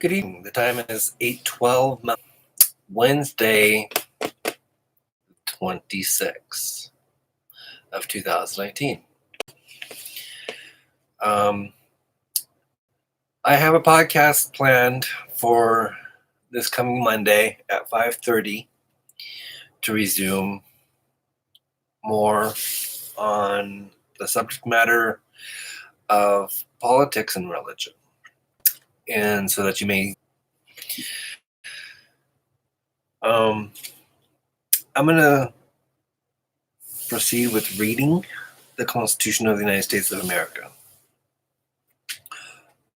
Good evening. The time is 8:12, Wednesday, 26th of 2019. I have a podcast planned for this coming Monday at 5:30 to resume more on the subject matter of politics and religion. And so that you may I'm going to proceed with reading the Constitution of the United States of America.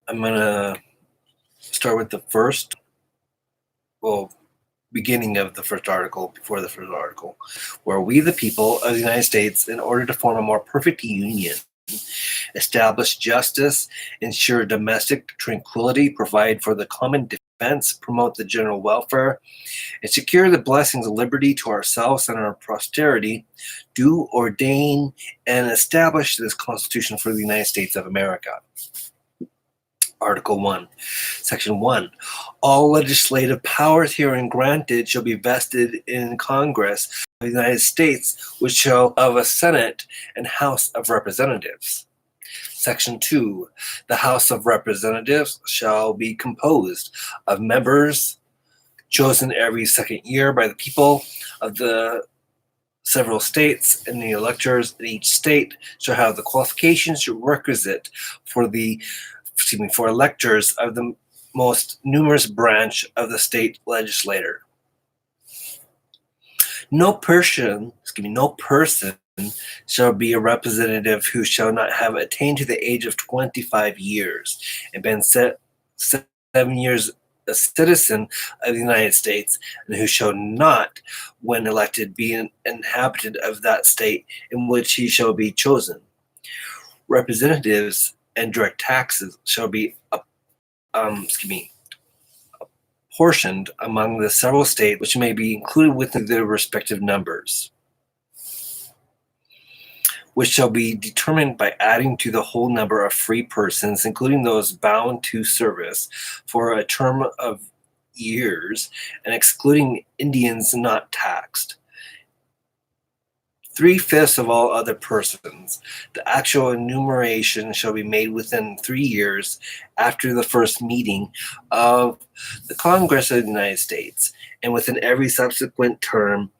I'm going to start with the beginning of the first article, before the first article, where we, the people of the United States, in order to form a more perfect union, establish justice, ensure domestic tranquility, provide for the common defense, promote the general welfare, and secure the blessings of liberty to ourselves and our posterity, do ordain and establish this Constitution for the United States of America. Article 1, Section 1. All legislative powers herein granted shall be vested in Congress of the United States, which shall of a Senate and House of Representatives. Section 2. The House of Representatives shall be composed of members chosen every second year by the people of the several states, and the electors in each state shall have the qualifications requisite for electors of the most numerous branch of the state legislature. No person shall be a representative who shall not have attained to the age of 25 years and been 7 years a citizen of the United States, and who shall not, when elected, be an inhabitant of that state in which he shall be chosen. Representatives and direct taxes shall be apportioned among the several states, which may be included within their respective numbers, which shall be determined by adding to the whole number of free persons, including those bound to service for a term of years, and excluding Indians not taxed. 3/5 of all other persons. The actual enumeration shall be made within 3 years after the first meeting of the Congress of the United States, and within every subsequent term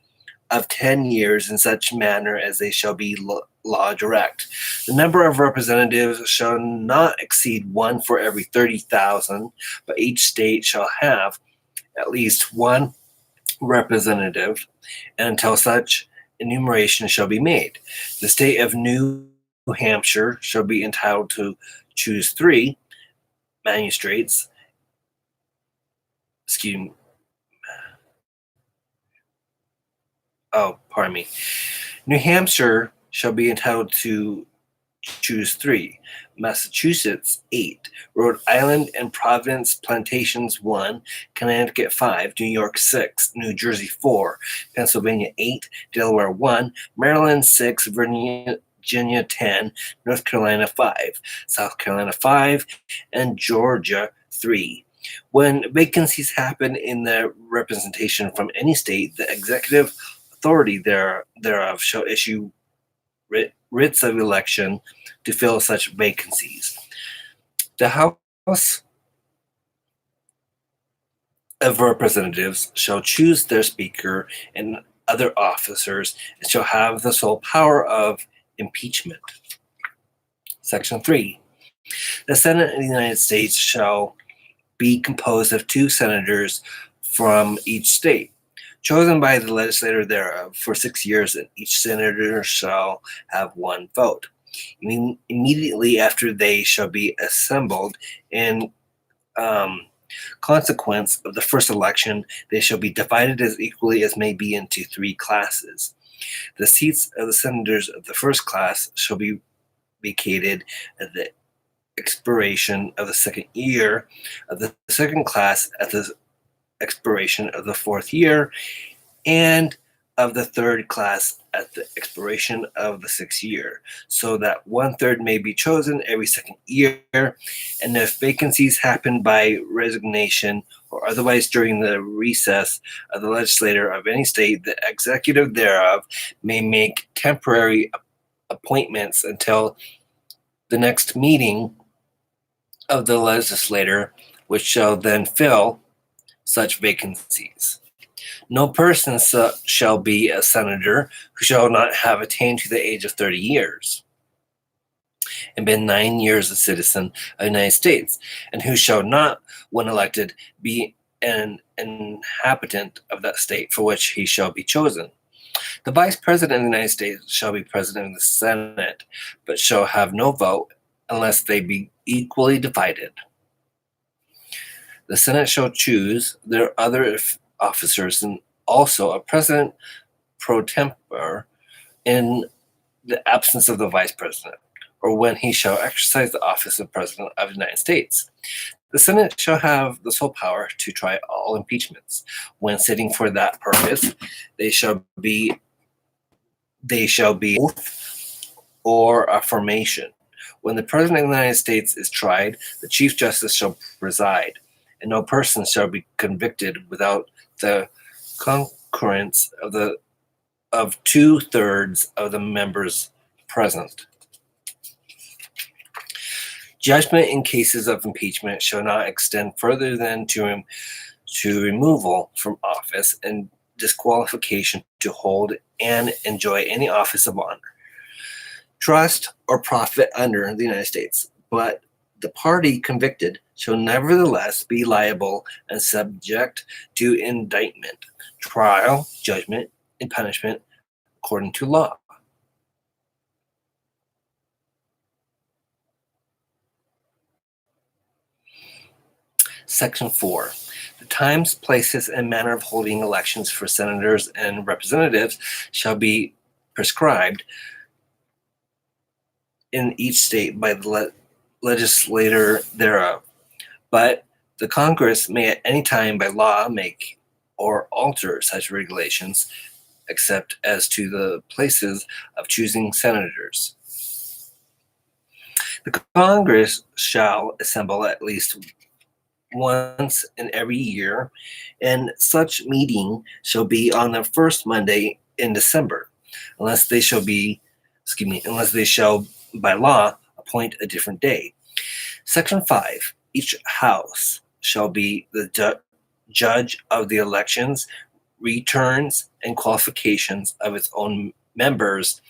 of 10 years, in such manner as they shall be law direct. The number of representatives shall not exceed 1 for every 30,000, but each state shall have at least 1 representative, and until such enumeration shall be made. The state of New Hampshire shall be entitled to choose 3 magistrates. New Hampshire shall be entitled to choose 3. Massachusetts 8. Rhode Island and Providence Plantations 1. Connecticut 5. New York 6. New Jersey 4. Pennsylvania 8. Delaware 1. Maryland 6. Virginia 10. North Carolina 5. South Carolina 5. And Georgia 3. When vacancies happen in the representation from any state, the executive authority thereof shall issue writs of election to fill such vacancies. The House of Representatives shall choose their speaker and other officers, and shall have the sole power of impeachment. Section 3. The Senate of the United States shall be composed of 2 senators from each state, chosen by the legislature thereof for 6 years, and each senator shall have 1 vote. Immediately after they shall be assembled, in consequence of the first election, they shall be divided as equally as may be into 3 classes. The seats of the senators of the first class shall be vacated at the expiration of the second year, of the second class at the expiration of the 4th year, and of the third class at the expiration of the 6th year, so that 1/3 may be chosen every 2nd year, and if vacancies happen by resignation or otherwise during the recess of the legislature of any state, the executive thereof may make temporary appointments until the next meeting of the legislature, which shall then fill such vacancies. No person shall be a senator who shall not have attained to the age of 30 years and been 9 years a citizen of the United States, and who shall not, when elected, be an inhabitant of that state for which he shall be chosen. The Vice President of the United States shall be President of the Senate, but shall have no vote unless they be equally divided. The Senate shall choose their other officers and also a President pro tempore in the absence of the Vice President, or when he shall exercise the office of President of the United States. The Senate shall have the sole power to try all impeachments. When sitting for that purpose, they shall be oath or affirmation. When the President of the United States is tried, the Chief Justice shall preside, and no person shall be convicted without the concurrence of 2/3 of the members present. Judgment in cases of impeachment shall not extend further than to removal from office and disqualification to hold and enjoy any office of honor, trust, or profit under the United States. But the party convicted shall nevertheless be liable and subject to indictment, trial, judgment, and punishment according to law. Section 4. The times, places, and manner of holding elections for senators and representatives shall be prescribed in each state by the legislator thereof. But the Congress may at any time by law make or alter such regulations, except as to the places of choosing senators. The Congress shall assemble at least once in every year, and such meeting shall be on the first Monday in December, unless they shall by law appoint a different day. Section 5. Each house shall be the judge of the elections, returns, and qualifications of its own members,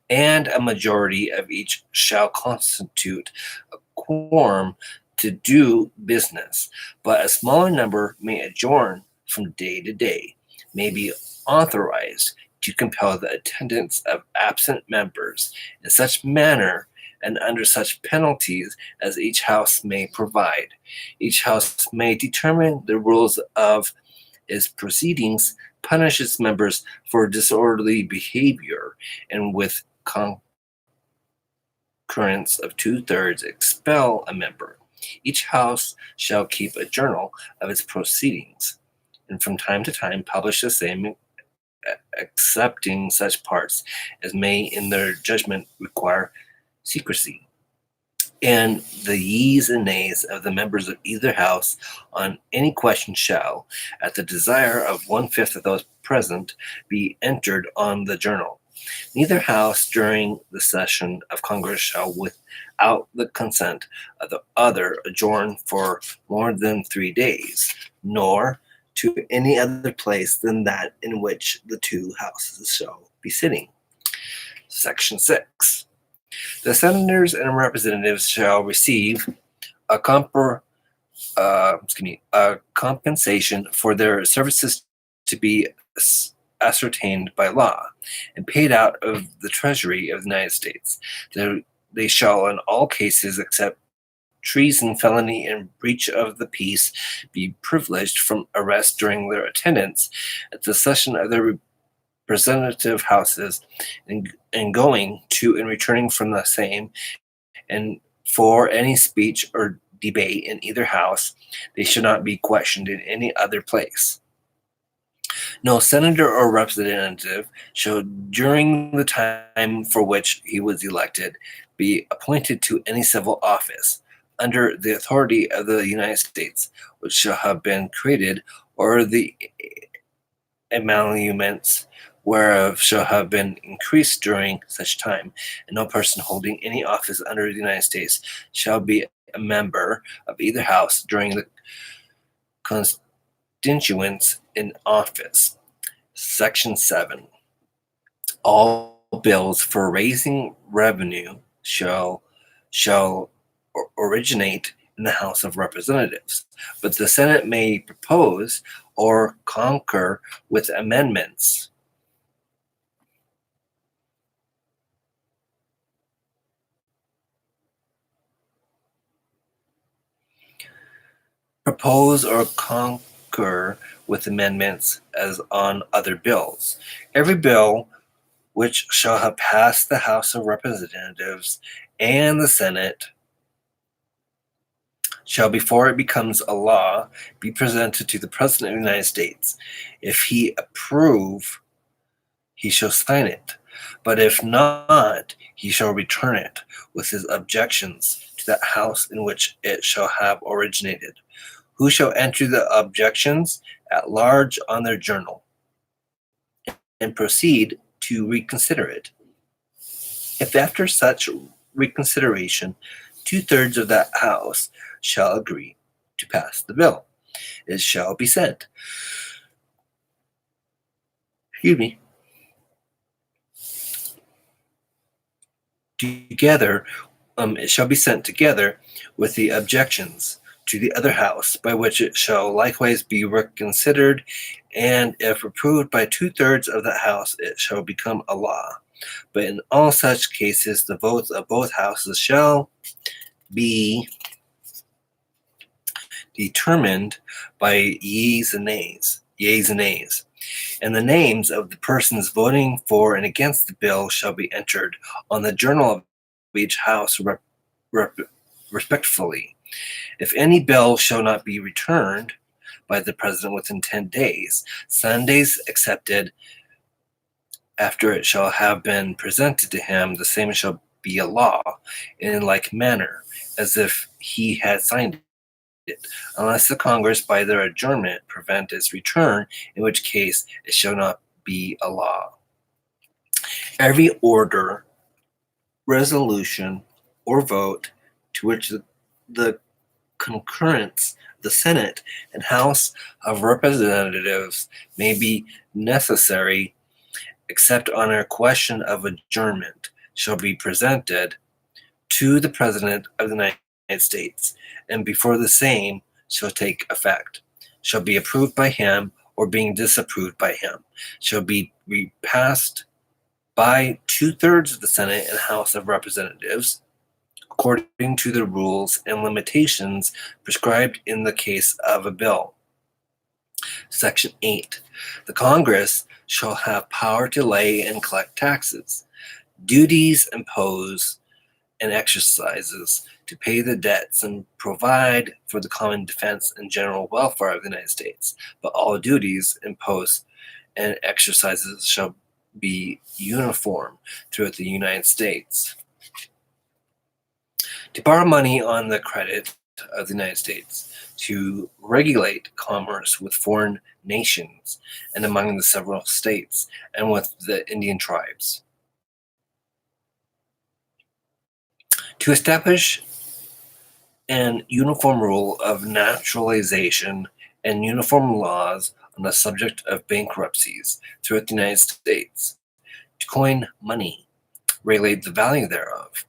and a majority of each shall constitute a quorum to do business, but a smaller number may adjourn from day to day, may be authorized to compel the attendance of absent members in such manner and under such penalties as each house may provide. Each house may determine the rules of its proceedings, punish its members for disorderly behavior, and with concurrence of 2/3 expel a member. Each house shall keep a journal of its proceedings, and from time to time publish the same, excepting such parts as may in their judgment require secrecy. And the yeas and nays of the members of either house on any question shall, at the desire of 1/5 of those present, be entered on the journal. Neither house during the session of Congress shall, without the consent of the other, adjourn for more than 3 days, nor to any other place than that in which the two houses shall be sitting. Section 6. The senators and representatives shall receive a compensation for their services to be ascertained by law and paid out of the Treasury of the United States. They shall, in all cases except treason, felony, and breach of the peace, be privileged from arrest during their attendance at the session of the representative houses and going to and returning from the same, and for any speech or debate in either house, they should not be questioned in any other place. No senator or representative shall, during the time for which he was elected, be appointed to any civil office under the authority of the United States, which shall have been created, or the emoluments whereof shall have been increased during such time, and no person holding any office under the United States shall be a member of either house during the constituents in office. Section 7. All bills for raising revenue shall originate in the House of Representatives, but the Senate may propose or concur with amendments. Propose or concur with amendments as on other bills. Every bill which shall have passed the House of Representatives and the Senate shall, before it becomes a law, be presented to the President of the United States. If he approve, he shall sign it. But if not, he shall return it with his objections to that house in which it shall have originated, who shall enter the objections at large on their journal, and proceed to reconsider it. If after such reconsideration 2/3 of that house shall agree to pass the bill, it shall be sent. Together, it shall be sent together with the objections to the other house, by which it shall likewise be reconsidered, and if approved by 2/3 of that house, it shall become a law. But in all such cases, the votes of both houses shall be determined by yeas and nays, and the names of the persons voting for and against the bill shall be entered on the journal of each house respectively. If any bill shall not be returned by the president within 10 days, Sundays excepted, after it shall have been presented to him, the same shall be a law in like manner as if he had signed it, unless the Congress by their adjournment prevent its return, in which case it shall not be a law. Every order, resolution, or vote to which the concurrence of the Senate and House of Representatives may be necessary, except on a question of adjournment, shall be presented to the President of the United States, and before the same shall take effect, shall be approved by him, or being disapproved by him, shall be repassed by 2/3 of the Senate and House of Representatives, according to the rules and limitations prescribed in the case of a bill. Section 8. The Congress shall have power to lay and collect taxes, duties, impose, and exercises, to pay the debts and provide for the common defense and general welfare of the United States. But all duties, imposed, and exercises shall be uniform throughout the United States. To borrow money on the credit of the United States, to regulate commerce with foreign nations and among the several states and with the Indian tribes, to establish an uniform rule of naturalization and uniform laws on the subject of bankruptcies throughout the United States, to coin money, regulate the value thereof,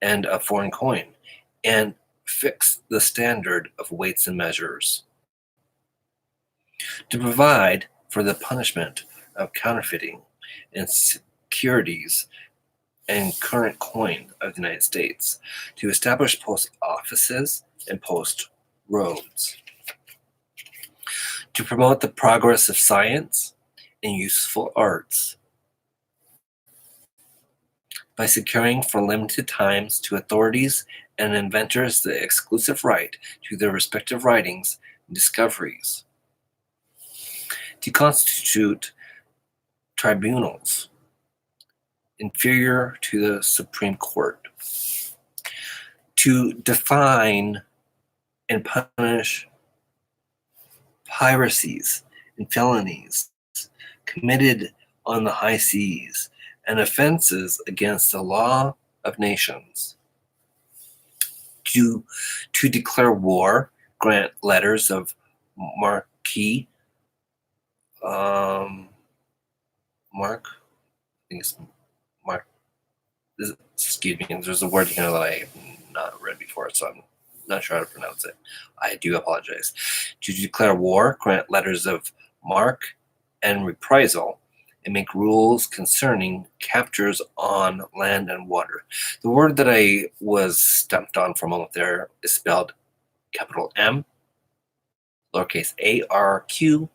and of foreign coin, and fix the standard of weights and measures, to provide for the punishment of counterfeiting and securities and current coin of the United States, to establish post offices and post roads, to promote the progress of science and useful arts by securing for limited times to authorities and inventors the exclusive right to their respective writings and discoveries, to constitute tribunals inferior to the Supreme Court, to define and punish piracies and felonies committed on the high seas and offenses against the law of nations, to declare war, grant letters of marque, Mark, I think it's Mark, excuse me, there's a word here that I have not read before, so I'm not sure how to pronounce it. I do apologize. To declare war, grant letters of marque and reprisal, and make rules concerning captures on land and water. The word that I was stumped on for a moment there is spelled capital M, lowercase ARQUE,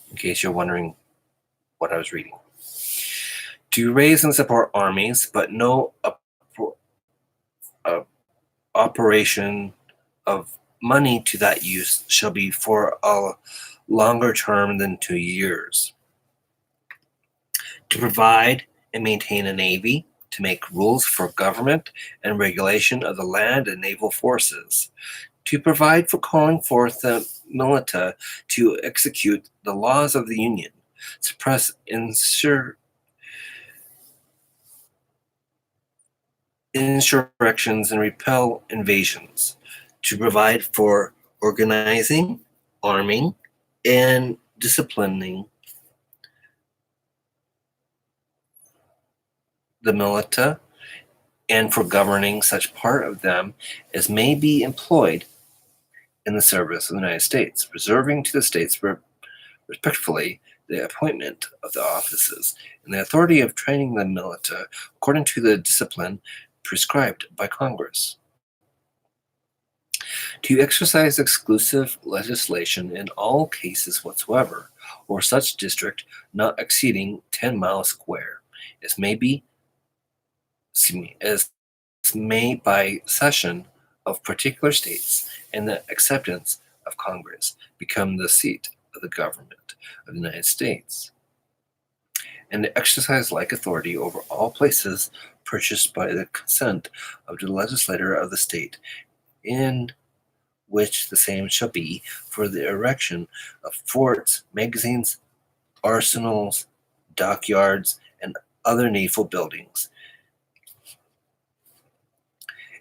in case you're wondering what I was reading. To raise and support armies, but no operation of money to that use shall be for a longer term than 2 years. To provide and maintain a navy, to make rules for government and regulation of the land and naval forces, to provide for calling forth the militia to execute the laws of the Union, suppress insurrections and repel invasions, to provide for organizing, arming, and disciplining the militia, and for governing such part of them as may be employed in the service of the United States, reserving to the states respectfully the appointment of the offices and the authority of training the militia according to the discipline prescribed by Congress. To exercise exclusive legislation in all cases whatsoever, or such district not exceeding 10 miles square, as may by session of particular states and the acceptance of Congress become the seat of the government of the United States, and to exercise like authority over all places purchased by the consent of the legislator of the state in which the same shall be for the erection of forts, magazines, arsenals, dockyards, and other needful buildings,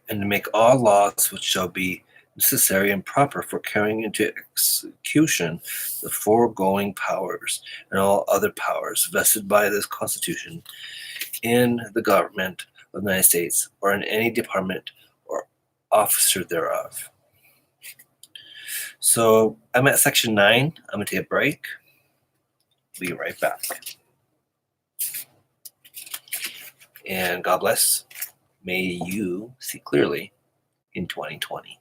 and to make all laws which shall be necessary and proper for carrying into execution the foregoing powers and all other powers vested by this Constitution in the government of the United States or in any department or officer thereof. So I'm at section 9. I'm going to take a break. Be right back. And God bless. May you see clearly in 2020.